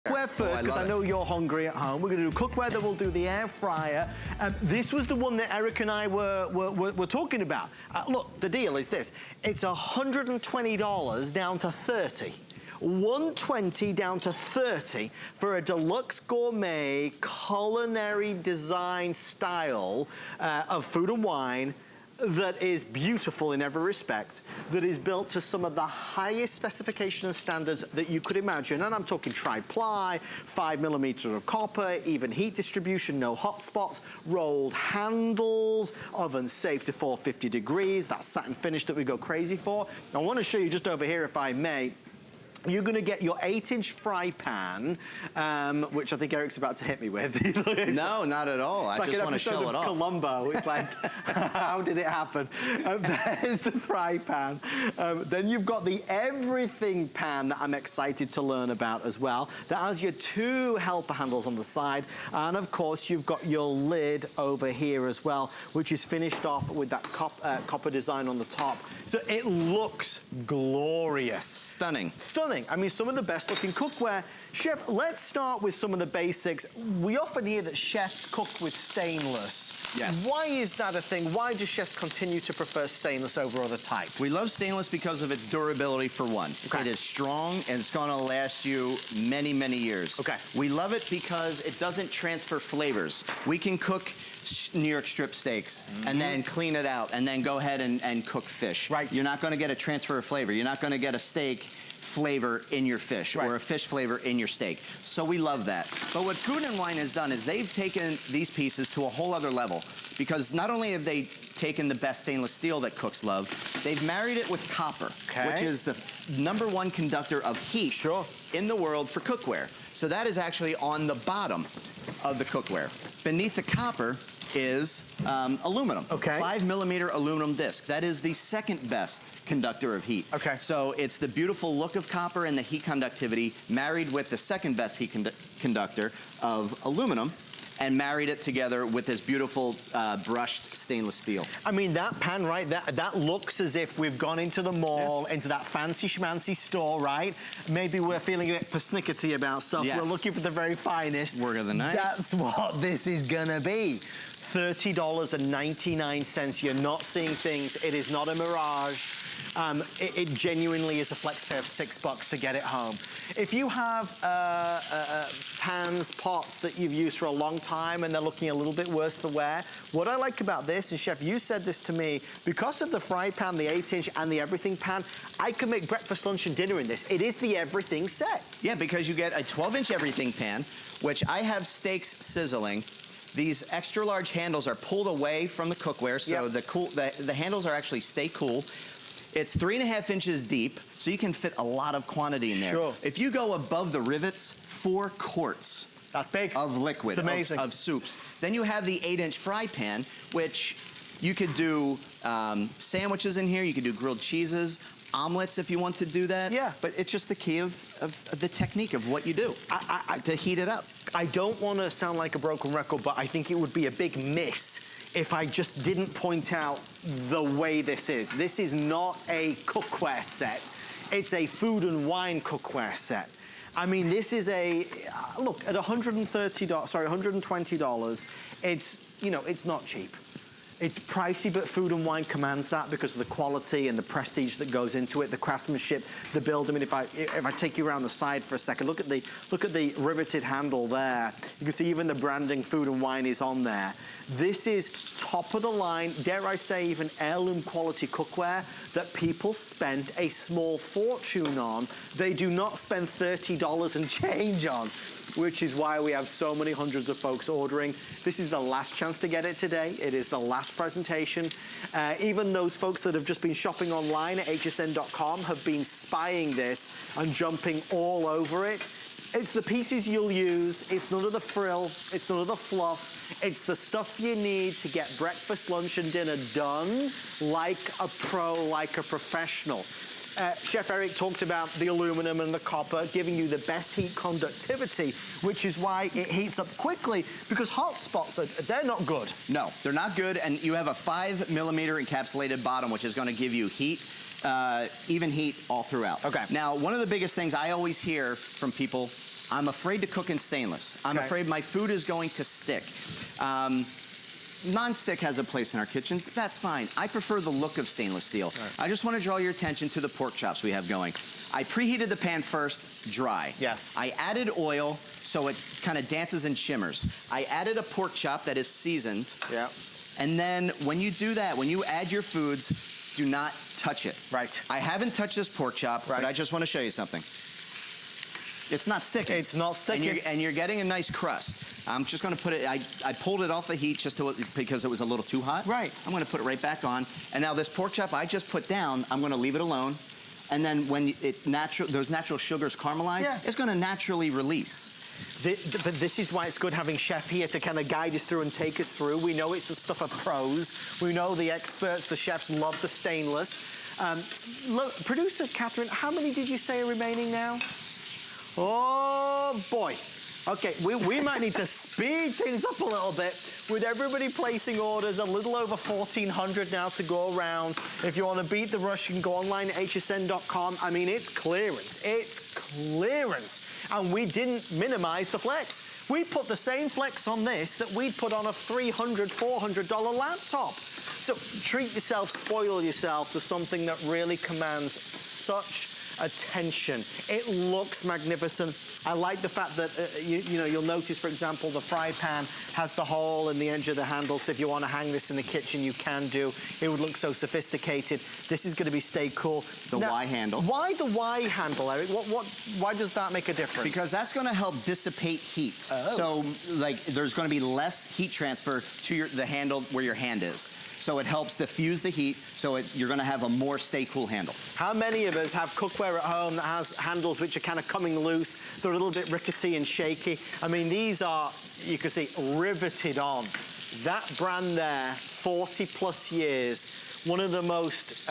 Cookware first, because I know you're hungry at home. We're going to do cookware, then we'll do the air fryer. This was the one that Eric and I were talking about. Look, the deal is this. It's $120 down to $30. $120 down to $30 for a deluxe gourmet culinary design style of food and wine that is beautiful in every respect, that is built to some of the highest specification and standards that you could imagine. And I'm talking tri-ply, 5mm of copper, even heat distribution, no hot spots, rolled handles, oven safe to 450 degrees, that satin finish that we go crazy for. I want to show you just over here, if I may. You're going to get your 8-inch fry pan, which I think Eric's about to hit me with. No, not at all. I just want to show it off. Columbo. It's like, how did it happen? There's the fry pan. Then you've got the everything pan that I'm excited to learn about as well. That has your 2 helper handles on the side. And of course, you've got your lid over here as well, which is finished off with that copper design on the top. So it looks glorious. Stunning. Stunning. I mean, some of the best looking cookware. Chef, let's start with some of the basics. We often hear that chefs cook with stainless. Yes. Why is that a thing? Why do chefs continue to prefer stainless over other types? We love stainless because of its durability, for one. Okay. It is strong and it's gonna last you many, many years. Okay. We love it because it doesn't transfer flavors. We can cook New York strip steaks and then clean it out and then go ahead and cook fish. Right. You're not gonna get a transfer of flavor. You're not gonna get a steak flavor in your fish or a fish flavor in your steak. So we love that. But what Food and Wine has done is they've taken these pieces to a whole other level, because not only have they taken the best stainless steel that cooks love, they've married it with copper, which is the #1 conductor of heat in the world for cookware. So that is actually on the bottom of the cookware. Beneath the copper is aluminum. 5mm aluminum disc. That is the 2nd best conductor of heat. So it's the beautiful look of copper and the heat conductivity married with the 2nd best heat conductor of aluminum, and married it together with this beautiful brushed stainless steel. I mean, that pan, right, that looks as if we've gone into the mall, into that fancy schmancy store, right? Maybe we're feeling a bit persnickety about stuff. We're looking for the very finest. Word of the night. That's what this is gonna be. $30.99. You're not seeing things. It is not a mirage. It genuinely is a flex pay of $6 to get it home. If you have pans, pots that you've used for a long time and they're looking a little bit worse for wear, what I like about this, and Chef, you said this to me, because of the fry pan, the 8-inch and the everything pan, I can make breakfast, lunch and dinner in this. It is the everything set. Yeah, because you get a 12-inch everything pan, which I have steaks sizzling. These extra large handles are pulled away from the cookware, so the handles are actually stay cool. It's 3.5 inches deep, so you can fit a lot of quantity in there. If you go above the rivets, 4 quarts. That's big. Of liquid, it's amazing. Of soups. Then you have the 8-inch fry pan, which you could do sandwiches in here, you could do grilled cheeses, omelets if you want to do that. Yeah. But it's just the key of the technique of what you do to heat it up. I don't want to sound like a broken record, but I think it would be a big miss if I just didn't point out the way this is. This is not a cookware set. It's a food and wine cookware set. I mean, this is a, look, at $120, it's, you know, it's not cheap. It's pricey, but Food and Wine commands that because of the quality and the prestige that goes into it, the craftsmanship, the build. I mean, if I take you around the side for a second, look at the riveted handle there. You can see even the branding Food and Wine is on there. This is top of the line, dare I say, even heirloom quality cookware that people spend a small fortune on. They do not spend $30 and change on, which is why we have so many hundreds of folks ordering. This is the last chance to get it today. It is the last presentation. Even those folks that have just been shopping online at hsn.com have been spying this and jumping all over it. It's the pieces you'll use. It's none of the frill. It's none of the fluff. It's the stuff you need to get breakfast, lunch, and dinner done like a pro, like a professional. Chef Eric talked about the aluminum and the copper giving you the best heat conductivity, which is why it heats up quickly, because hot spots, they're not good. No, they're not good, and you have a 5mm encapsulated bottom, which is going to give you heat, even heat all throughout. Okay. Now, one of the biggest things I always hear from people I'm afraid to cook in stainless. I'm afraid my food is going to stick. Non-stick has a place in our kitchens. That's fine. I prefer the look of stainless steel. Right. I just want to draw your attention to the pork chops we have going. I preheated the pan first, dry. Yes. I added oil so it kind of dances and shimmers. I added a pork chop that is seasoned. Yeah. And then when you do that, when you add your foods, do not touch it. Right. I haven't touched this pork chop, but I just want to show you something. It's not sticking. It's not sticking. And you're getting a nice crust. I'm just going to put it, I pulled it off the heat just because it was a little too hot. Right. I'm going to put it right back on. And now this pork chop I just put down, I'm going to leave it alone. And then when those natural sugars caramelize, it's going to naturally release. But this is why it's good having Chef here to kind of guide us through and take us through. We know it's the stuff of pros. We know the experts, the chefs love the stainless. Look, producer Catherine, how many did you say are remaining now? Oh, boy. Okay, we might need to speed things up a little bit with everybody placing orders, a little over 1,400 now to go around. If you want to beat the rush, you can go online at hsn.com. I mean, it's clearance. It's clearance. And we didn't minimize the flex. We put the same flex on this that we'd put on a $300, $400 laptop. So treat yourself, spoil yourself to something that really commands such attention. It looks magnificent. I like the fact that, you know, you'll notice, for example, the fry pan has the hole in the edge of the handle, so if you want to hang this in the kitchen, you can do. It would look so sophisticated. This is going to be stay cool. The Y handle. Why the Y handle, Eric? Why does that make a difference? Because that's going to help dissipate heat. Oh. So, like, there's going to be less heat transfer to the handle where your hand is. So it helps diffuse the heat, so you're going to have a more stay cool handle. How many of us have cookware at home that has handles which are kind of coming loose? They're a little bit rickety and shaky. I mean, these are, you can see, riveted on. That brand there, 40 plus years, one of the most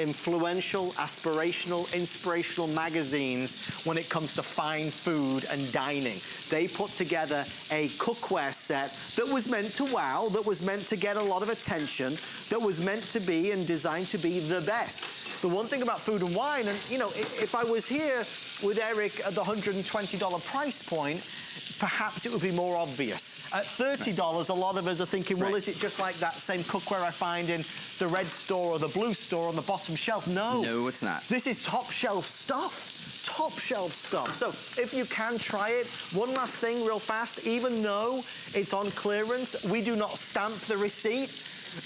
influential, aspirational, inspirational magazines when it comes to fine food and dining. They put together a cookware set that was meant to wow, that was meant to get a lot of attention, that was meant to be and designed to be the best. The one thing about Food and Wine, and you know, if I was here with Eric at the $120 price point, perhaps it would be more obvious. At $30, a lot of us are thinking, well, is it just like that same cookware I find in the red store or the blue store on the bottom shelf? No. No, it's not. This is top shelf stuff. Top shelf stuff. So if you can try it, one last thing real fast, even though it's on clearance, we do not stamp the receipt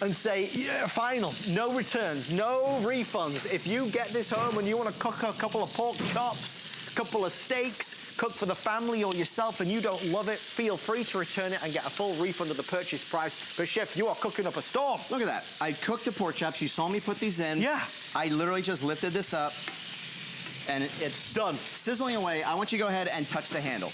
and say, yeah, final, no returns, no refunds. If you get this home and you want to cook a couple of pork chops, a couple of steaks, cook for the family or yourself and you don't love it, feel free to return it and get a full refund of the purchase price. But Chef, you are cooking up a storm. Look at that. I cooked the pork chops. You saw me put these in. Yeah. I literally just lifted this up and it's done. Sizzling away. I want you to go ahead and touch the handle.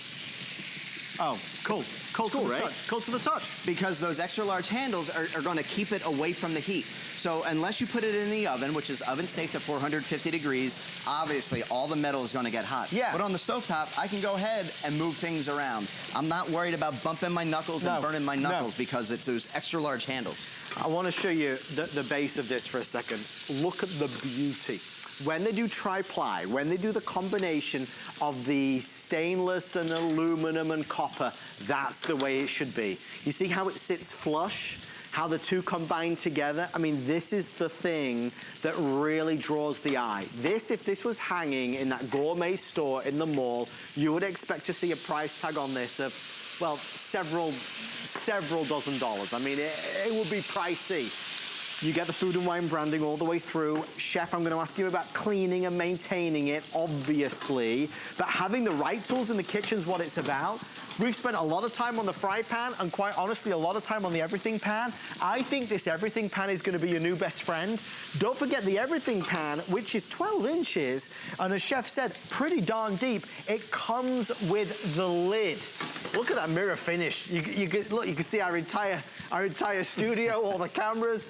Oh, cool. Cool, right? Cool to the touch. Because those extra large handles are going to keep it away from the heat. So unless you put it in the oven, which is oven safe to 450 degrees, obviously all the metal is going to get hot. Yeah. But on the stovetop, I can go ahead and move things around. I'm not worried about bumping my knuckles and burning my knuckles because it's those extra large handles. I want to show you the base of this for a second. Look at the beauty. When they do tri-ply, when they do the combination of the stainless and aluminum and copper, that's the way it should be. You see how it sits flush? How the two combine together? I mean, this is the thing that really draws the eye. This, if this was hanging in that gourmet store in the mall, you would expect to see a price tag on this of, well, several dozen dollars. I mean, it would be pricey. You get the Food and Wine branding all the way through. Chef, I'm going to ask you about cleaning and maintaining it, obviously. But having the right tools in the kitchen is what it's about. We've spent a lot of time on the fry pan and quite honestly, a lot of time on the everything pan. I think this everything pan is going to be your new best friend. Don't forget the everything pan, which is 12 inches. And as Chef said, pretty darn deep. It comes with the lid. Look at that mirror finish. Look, you can see our entire studio, all the cameras.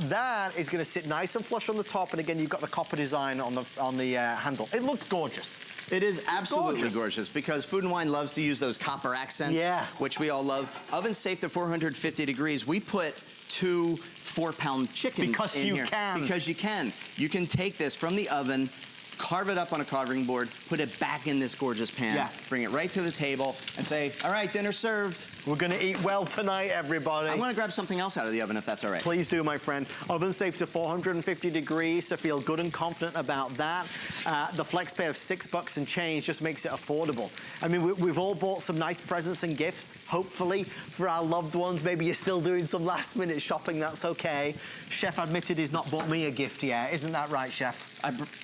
That is going to sit nice and flush on the top, and again, you've got the copper design on the handle. It looks gorgeous. It is absolutely gorgeous because Food and Wine loves to use those copper accents, which we all love. Oven safe to 450 degrees. We put 2 4-pound chickens because in you here. can. Because you can. You can take this from the oven, carve it up on a carving board, put it back in this gorgeous pan, bring it right to the table, and say, all right, dinner served. We're gonna eat well tonight, everybody. I'm gonna grab something else out of the oven if that's all right. Please do, my friend. Oven safe to 450 degrees, so feel good and confident about that. The flex pay of $6 and change just makes it affordable. I mean, we've all bought some nice presents and gifts, hopefully, for our loved ones. Maybe you're still doing some last minute shopping, that's okay. Chef admitted he's not bought me a gift yet. Isn't that right, Chef?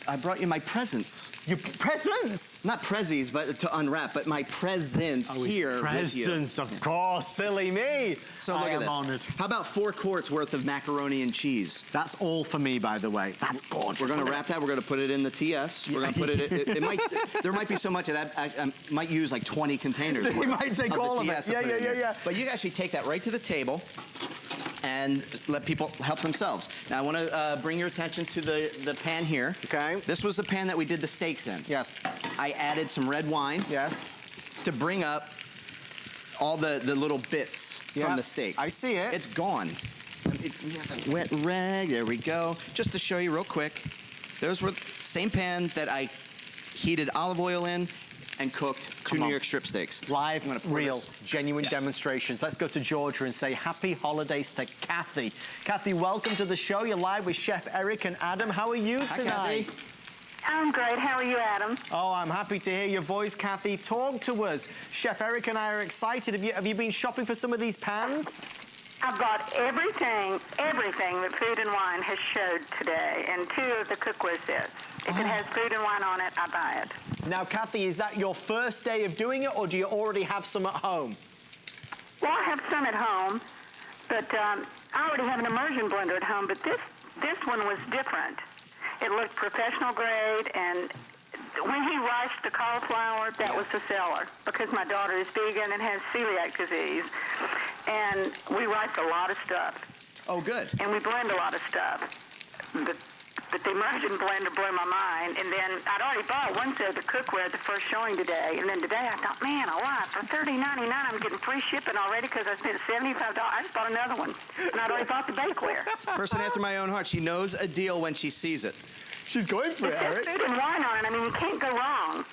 I brought you my presents. Your presents? Not prezzies, but to unwrap, but my presents here with you. Presents, of course, silly me. So look at this. Honored. How about 4 quarts worth of macaroni and cheese? That's all for me, by the way. That's gorgeous. We're gonna wrap that. We're gonna put it in the TS. We're gonna put it. It might. There might be so much that I might use like 20 containers. You might take all of it. Yeah. But you actually take that right to the table and let people help themselves. Now I want to bring your attention to the pan here. Okay. This was the pan that we did the steaks in. Yes. I added some red wine. Yes. To bring up all the little bits from the steak. I see it. It's gone. Wet rag, there we go. Just to show you real quick, those were the same pan that I heated olive oil in and cooked 2 New York strip steaks. Live, real, genuine demonstrations. Let's go to Georgia and say happy holidays to Kathy. Kathy, welcome to the show. You're live with Chef Eric and Adam. How are you tonight? Hi, Kathy. I'm great. How are you, Adam? Oh, I'm happy to hear your voice, Kathy. Talk to us. Chef Eric and I are excited. Have you been shopping for some of these pans? I've got everything that Food and Wine has showed today, and 2 of the cookware sets. If it has Food and Wine on it, I buy it. Now, Kathy, is that your first day of doing it, or do you already have some at home? Well, I have some at home, but I already have an immersion blender at home, but this one was different. It looked professional grade, and when he riced the cauliflower, that was the seller, because my daughter is vegan and has celiac disease, and we rice a lot of stuff. Oh, good. And we blend a lot of stuff. But the immersion blender blew my mind, and then I'd already bought one set of the cookware the first showing today, and then today I thought, man, alive, for $30.99 I'm getting free shipping already because I spent $75. I just bought another one, and I'd already bought the bakeware. Person after my own heart. She knows a deal when she sees it. She's going for it, Eric. Food and Wine on it. I mean, you can't go wrong.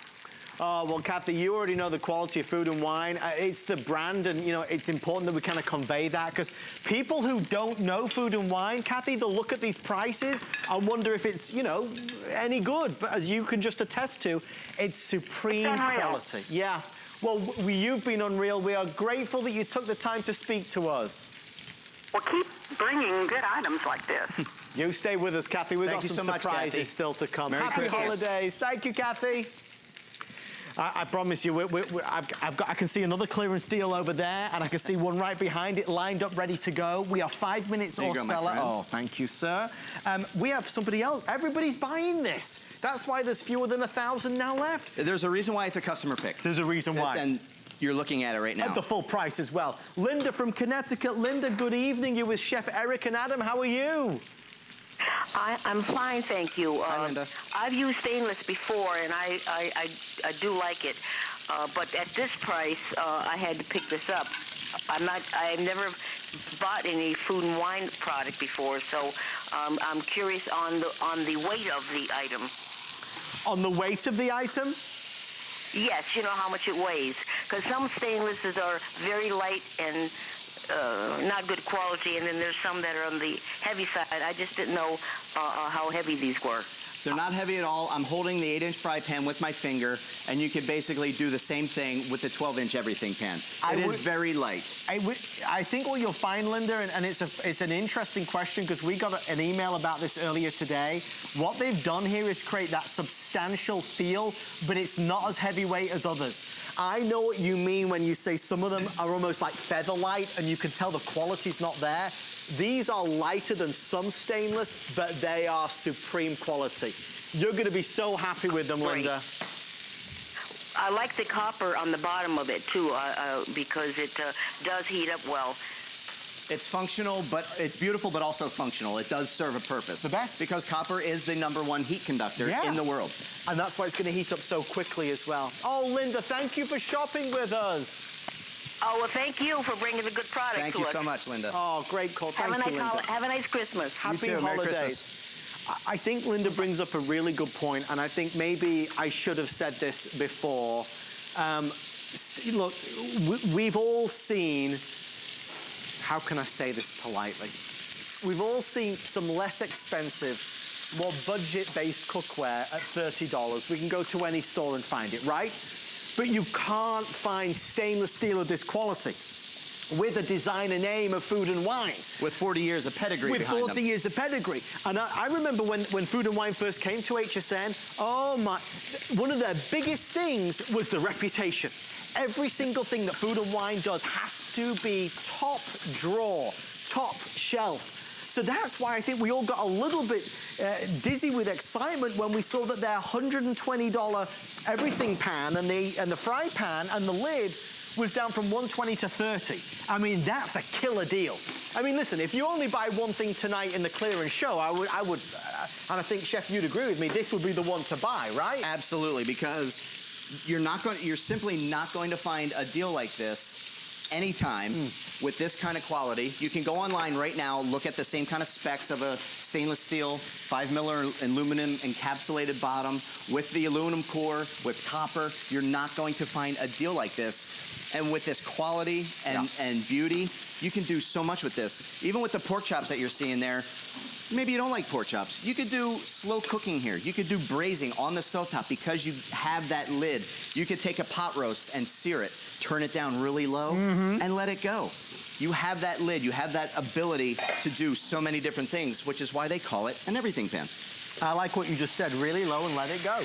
Oh, well, Kathy, you already know the quality of Food and Wine. It's the brand, and, you know, it's important that we kind of convey that, because people who don't know Food and Wine, Kathy, they'll look at these prices and wonder if it's, you know, any good. But as you can just attest to, it's supreme quality. Yeah. Well, you've been unreal. We are grateful that you took the time to speak to us. Well, keep bringing good items like this. You stay with us, Kathy. We've got some surprises still to come. Merry Happy Christmas. holidays. Thank you, Kathy. I promise you, I can see another clearance deal over there, and I can see one right behind it, lined up, ready to go. We are 5 minutes or seller. Oh, thank you, sir. We have somebody else. Everybody's buying this. That's why there's fewer than 1,000 now left. There's a reason why it's a customer pick. There's a reason why. And you're looking at it right now. At the full price as well. Linda from Connecticut. Linda, good evening. You're with Chef Eric and Adam. How are you? I'm fine, thank you. Hi, Linda. I've used stainless before, and I do like it. But at this price, I had to pick this up. I've never bought any Food and Wine product before, so I'm curious on the weight of the item. On the weight of the item? Yes, you know how much it weighs. Because some stainlesses are very light and not good quality, and then there's some that are on the heavy side. I just didn't know how heavy these were. They're not heavy at all. I'm holding the 8-inch fry pan with my finger, and you could basically do the same thing with the 12-inch everything pan. It is very light. I think what you'll find, Linda, and it's an interesting question, because we got an email about this earlier today. What they've done here is create that substantial feel, but it's not as heavyweight as others. I know what you mean when you say some of them are almost like feather light, and you can tell the quality's not there. These are lighter than some stainless, but they are supreme quality. You're going to be so happy with them, Linda. I like the copper on the bottom of it, too, because it does heat up well. It's functional, but it's beautiful, but also functional. It does serve a purpose. The best. Because copper is the #1 heat conductor in the world. And that's why it's going to heat up so quickly as well. Oh, Linda, thank you for shopping with us. Oh, well, thank you for bringing the good product Thank to you us. so much, Linda. Oh, great call. Thank you, Linda. Have a nice Christmas. Happy you too. holidays. Merry Christmas. I think Linda brings up a really good point, and I think maybe I should have said this before. Look, we've all seen, how can I say this politely? We've all seen some less expensive, more budget-based cookware at $30. We can go to any store and find it, right? But you can't find stainless steel of this quality with a designer name of Food and Wine. With 40 years of pedigree behind them. With 40 years of pedigree. And I remember when Food and Wine first came to HSN, oh my, one of their biggest things was the reputation. Every single thing that Food and Wine does has to be top drawer, top shelf. So that's why I think we all got a little bit dizzy with excitement when we saw that their $120 everything pan and the fry pan and the lid was down from $120 to $30. I mean, that's a killer deal. I mean, listen, if you only buy one thing tonight in the clearance show, I would, and I think, Chef, you'd agree with me, this would be the one to buy, right? Absolutely, because you're simply not going to find a deal like this anytime with this kind of quality. You can go online right now, look at the same kind of specs of a stainless steel 5mm aluminum encapsulated bottom with the aluminum core, with copper. You're not going to find a deal like this. And with this quality and beauty, you can do so much with this. Even with the pork chops that you're seeing there, maybe you don't like pork chops. You could do slow cooking here. You could do braising on the stovetop because you have that lid. You could take a pot roast and sear it, turn it down really low, and let it go. You have that lid. You have that ability to do so many different things, which is why they call it an everything pan. I like what you just said, really low and let it go.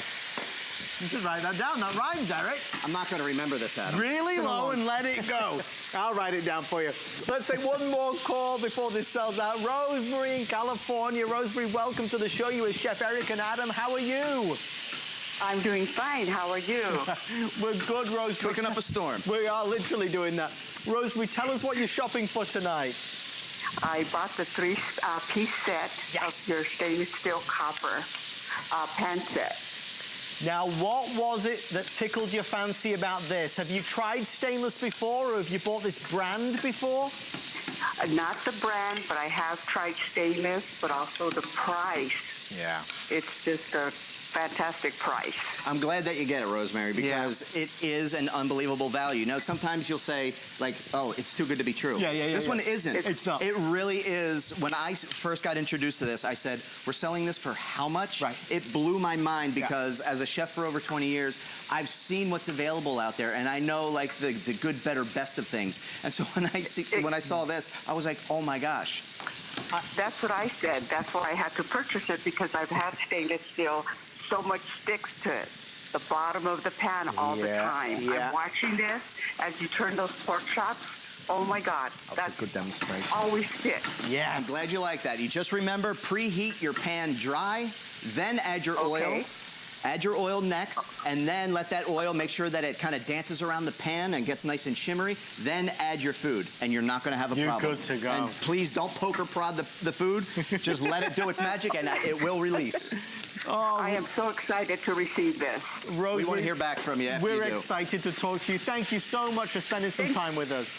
You should write that down. That rhymes, Eric. I'm not going to remember this, Adam. Really low and let it go. I'll write it down for you. Let's take one more call before this sells out. Rosemary in California. Rosemary, welcome to the show. You with Chef Eric and Adam. How are you? I'm doing fine. How are you? We're good, Rosemary. Cooking up a storm. We are literally doing that. Rosemary, tell us what you're shopping for tonight. I bought the three-piece set of your stainless steel copper pan set. Now, what was it that tickled your fancy about this? Have you tried stainless before, or have you bought this brand before? Not the brand, but I have tried stainless, but also the price. Yeah. It's just a fantastic price. I'm glad that you get it, Rosemary, because it is an unbelievable value. Now, sometimes you'll say, like, oh, it's too good to be true. This one isn't. It's not. It really is. When I first got introduced to this, I said, we're selling this for how much? Right. It blew my mind because as a chef for over 20 years, I've seen what's available out there, and I know, like, the good, better, best of things. And so when I saw this, I was like, oh, my gosh. That's what I said. That's why I had to purchase it, because I've had stainless steel. So much sticks to it, the bottom of the pan all the time. I'm watching this as you turn those pork chops. Oh my God, that's a good demonstration. Always fit. Yes. I'm glad you like that. You just remember, preheat your pan dry, then add your oil. Add your oil next, and then let that oil, make sure that it kind of dances around the pan and gets nice and shimmery. Then add your food, and you're not going to have a problem. You're good to go. And please don't poke or prod the food. Just let it do its magic, and it will release. Oh, I am so excited to receive this. Rosemary, we want to hear back from you. We're excited to talk to you. Thank you so much for spending some time with us.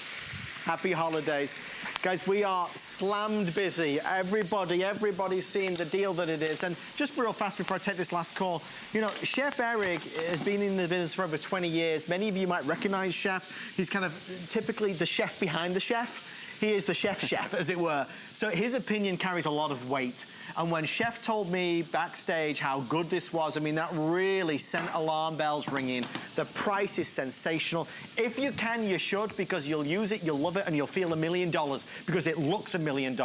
Happy holidays. Guys, we are slammed busy. Everybody's seeing the deal that it is. And just real fast before I take this last call, you know, Chef Eric has been in the business for over 20 years. Many of you might recognize Chef. He's kind of typically the chef behind the chef. He is the chef, as it were. So his opinion carries a lot of weight. And when Chef told me backstage how good this was, I mean, that really sent alarm bells ringing. The price is sensational. If you can, you should, because you'll use it, you'll love it, and you'll feel $1 million because it looks $1 million.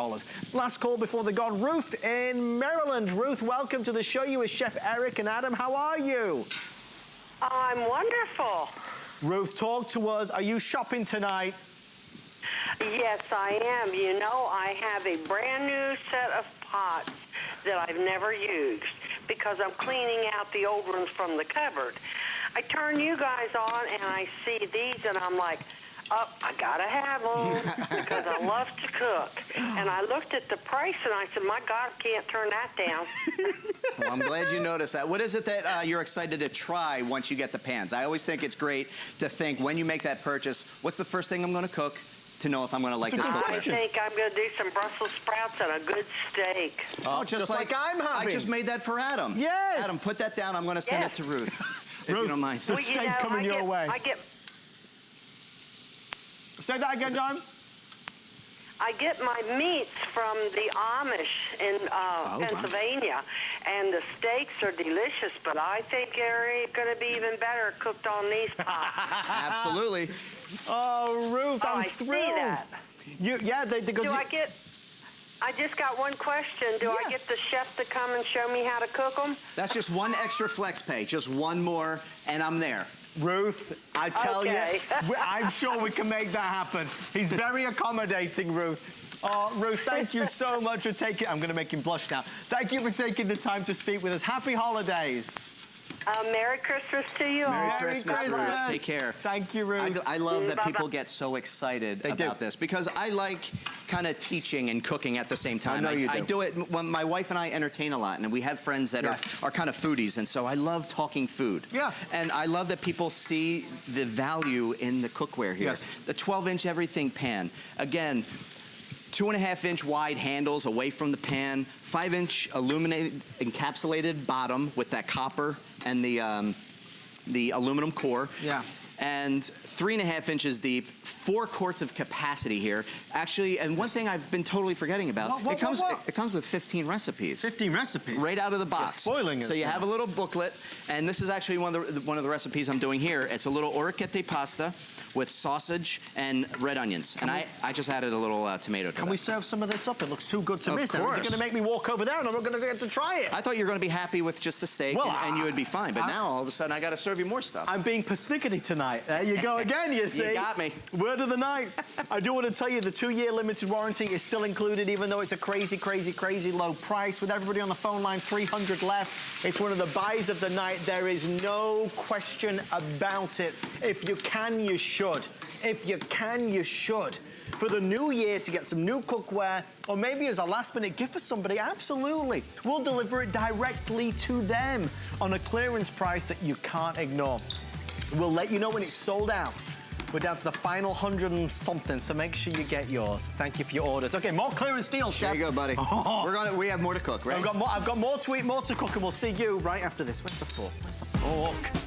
Last call before the gone. Ruth in Maryland. Ruth, welcome to the show. You with Chef Eric and Adam. How are you? I'm wonderful. Ruth, talk to us. Are you shopping tonight? Yes, I am. You know, I have a brand new set of pots that I've never used because I'm cleaning out the old ones from the cupboard. I turn you guys on and I see these and I'm like, oh, I gotta have them because I love to cook. And I looked at the price and I said, my God, I can't turn that down. Well, I'm glad you noticed that. What is it that you're excited to try once you get the pans? I always think it's great to think when you make that purchase, what's the first thing I'm going to cook? to know if I'm gonna like this I cookware. think I'm going to do some Brussels sprouts and a good steak. Oh, just like I'm having. I just made that for Adam. Yes. Adam, put that down. I'm gonna send Yes. it to Ruth, if you don't mind. The steak coming your way. Say that again, John. I get my meats from the Amish in Pennsylvania, and the steaks are delicious, but I think they're going to be even better cooked on these pots. Absolutely. Oh, Ruth, I'm I thrilled. see that. Because I just got one question. Do I get the chef to come and show me how to cook them? That's just one extra flex pay, just one more, and I'm there. Ruth, I tell you, Okay. I'm sure we can make that happen. He's very accommodating, Ruth. Oh, Ruth, thank you so much for taking... I'm going to make him blush now. Thank you for taking the time to speak with us. Happy holidays. Merry Christmas to you all. Merry Christmas, Ruth. Take care. Thank you, Ruth. I love that Bye-bye. people get so excited They about do. this because I like kind of teaching and cooking at the same time. I know you do. I do it when my wife and I entertain a lot, and we have friends that are kind of foodies, and so I love talking food. Yeah. And I love that people see the value in the cookware here. Yes. The 12-inch everything pan. Again, 2.5-inch wide handles away from the pan, 5-inch illuminated encapsulated bottom with that copper and the aluminum core. Yeah. And 3.5 inches deep, 4 quarts of capacity here. Actually, and one thing I've been totally forgetting about, What? it comes with 15 recipes. 15 recipes. Right out of the box. You're spoiling us So you now. have a little booklet, and this is actually one of the recipes I'm doing here. It's a little Orecchiette Pasta with sausage and red onions. And I just added a little tomato to Can that. we serve some of this up? It looks too good to Of miss. You're course. going to make me walk over there and I'm not going to get to try it. I thought you were going to be happy with just the steak, Well, and you would be fine. But now, all of a sudden, I got to serve you more stuff. I'm being persnickety tonight. There you go again, you see. You got me. Word of the night. I do want to tell you the 2-year limited warranty is still included, even though it's a crazy, crazy, crazy low price. With everybody on the phone line, 300 left. It's one of the buys of the night. There is no question about it. If you can, you should. If you can, you should. For the new year, to get some new cookware, or maybe as a last-minute gift for somebody, absolutely. We'll deliver it directly to them on a clearance price that you can't ignore. We'll let you know when it's sold out. We're down to the final 100 and something, so make sure you get yours. Thank you for your orders. Okay, more clearance deals, Chef. There you go, buddy. We have more to cook, right? I've got more to eat, more to cook, and we'll see you right after this. Where's the fork? Where's the fork?